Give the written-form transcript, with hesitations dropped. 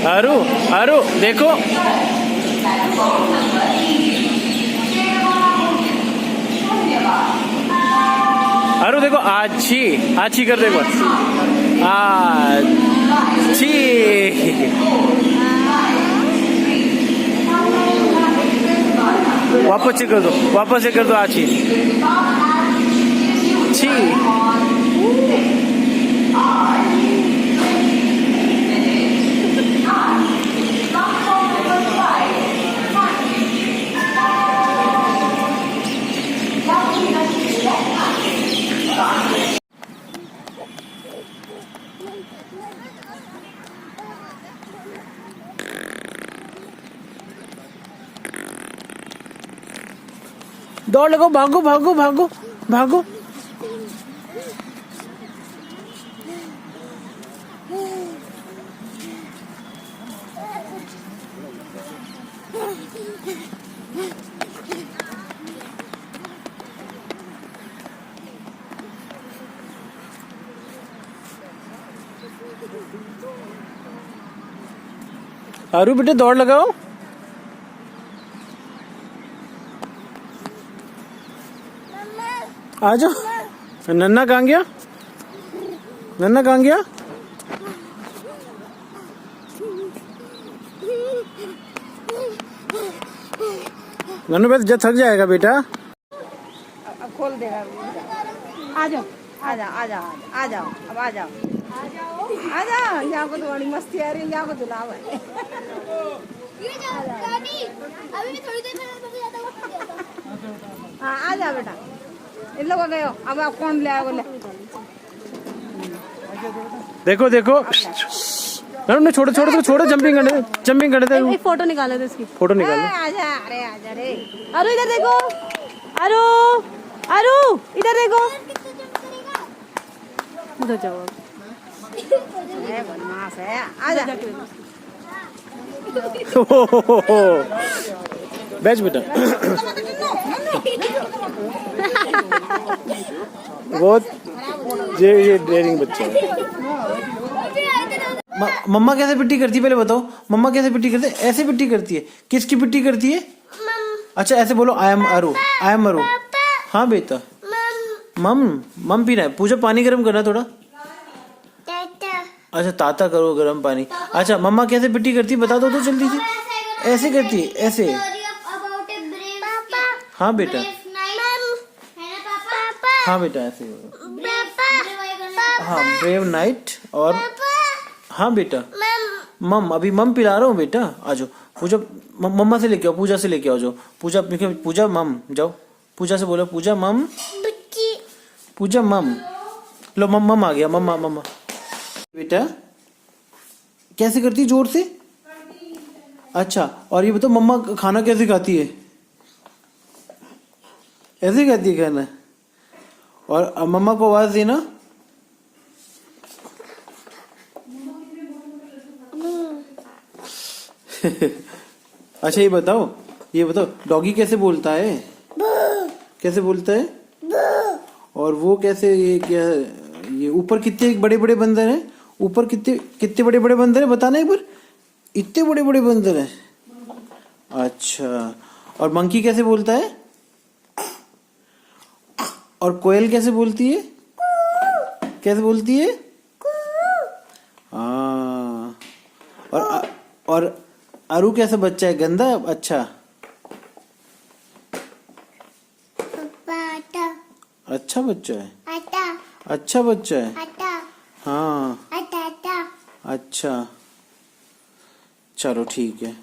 आरू आरू देखो, आरू देखो, आछी आछी कर देखो, आछी। वापस से कर दो, वापस से कर दो, आछी छी। दौड़ लगो, भागो भागो भागो भागो। आरू बेटे दौड़ लगाओ। आ जाओ। नन्ना कहाँ गया? नन्ना कहाँ गया? नन्नू बेटा जब थक जाएगा बेटा। अब खोल देगा। आ जाओ आ जाओ आ जाओ आ जाओ, अब आ जाओ आ जाओ। यहाँ को तो बड़ी मस्ती आ रही है, यहाँ को तो लाभ है। हाँ आ जाओ बेटा, इन लोगों गए हो। अब आप कौन ले आओ? देखो देखो, छोड़ो छोड़ो तो छोड़ो, जंपिंग करने दे। एक फोटो निकाले थे इसकी, फोटो निकालो। आजा, अरे आजा रे। अरु इधर देखो, अरु अरु इधर देखो, उधर जाओ। बदमाश है, आजा। बैठ बेटा। बहुत ये डेयरिंग बच्चा है। मम्मा कैसे पिट्टी करती है पहले बताओ। मम्मा कैसे पिट्टी करती है? ऐसे पिट्टी करती है। किसकी पिट्टी करती है? अच्छा ऐसे बोलो, आई एम अरु, आई एम अरु। हाँ बेटा, मम पीना है। पूजा पानी गर्म करना थोड़ा। अच्छा ताता करो गर्म पानी। अच्छा मम्मा कैसे पिट्टी करती है बता दो तो जल्दी से। ऐसे करती है, ऐसे। हाँ बेटा, हाँ बेटा ऐसे। हाँ ब्रेव नाइट। और हाँ बेटा, मम अभी मम पिला रहा हूँ बेटा। आ जाओ पूजा, मम्मा से लेके आओ, पूजा से लेके आओ। जाओ पूजा, पूजा मम जाओ। पूजा से बोलो, पूजा मम, पूजा मम। लो मम आ गया, मम्मा मम्मा। बेटा कैसे करती है? जोर से। अच्छा और ये बताओ, मम्मा खाना कैसे खाती है? ऐसे खाती है खाना। और मम्मा को आवाज देना। अच्छा ये बताओ डॉगी कैसे बोलता है? कैसे बोलता है? और वो कैसे, ये क्या है? ये ऊपर कितने बड़े बड़े बंदर हैं? ऊपर कितने बड़े बड़े बंदर हैं बताना एक बार। इतने बड़े बड़े बंदर हैं। अच्छा और मंकी कैसे बोलता है? और कोयल कैसे बोलती है? कैसे बोलती है? हाँ। और अरु कैसा बच्चा है? गंदा अच्छा? अच्छा बच्चा है। अच्छा बच्चा है। हाँ अच्छा चलो ठीक है।